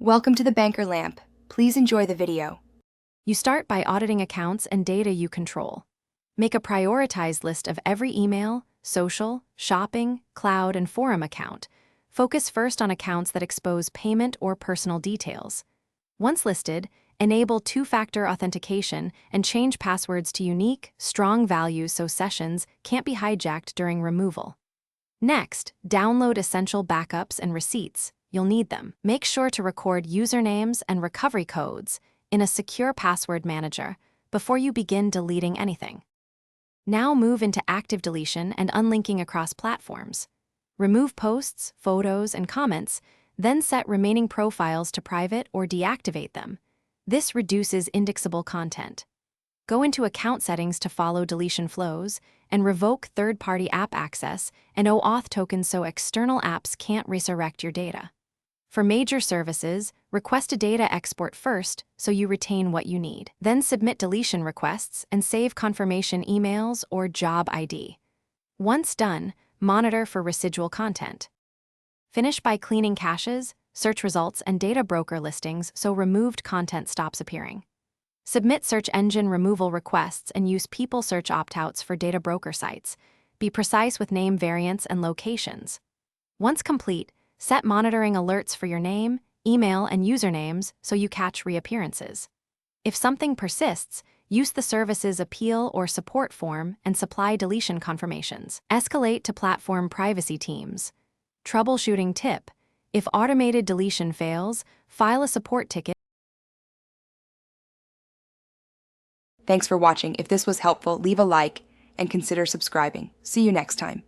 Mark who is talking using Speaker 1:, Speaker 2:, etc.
Speaker 1: Welcome to the Banker Lamp. Please enjoy the video.
Speaker 2: You start by auditing accounts and data you control. Make a prioritized list of every email, social, shopping, cloud, and forum account. Focus first on accounts that expose payment or personal details. Once listed, enable two-factor authentication and change passwords to unique, strong values so sessions can't be hijacked during removal. Next, download essential backups and receipts. You'll need them. Make sure to record usernames and recovery codes in a secure password manager before you begin deleting anything. Now move into active deletion and unlinking across platforms. Remove posts, photos, and comments, then set remaining profiles to private or deactivate them. This reduces indexable content. Go into account settings to follow deletion flows and revoke third-party app access and OAuth tokens so external apps can't resurrect your data. For major services, request a data export first so you retain what you need. Then submit deletion requests and save confirmation emails or job ID. Once done, monitor for residual content. Finish by cleaning caches, search results, and data broker listings so removed content stops appearing. Submit search engine removal requests and use people search opt-outs for data broker sites. Be precise with name variants and locations. Once complete, set monitoring alerts for your name, email, and usernames so you catch reappearances. If something persists, use the service's appeal or support form and supply deletion confirmations. Escalate to platform privacy teams. Troubleshooting tip: if automated deletion fails, file a support ticket.
Speaker 1: Thanks for watching. If this was helpful, leave a like and consider subscribing. See you next time.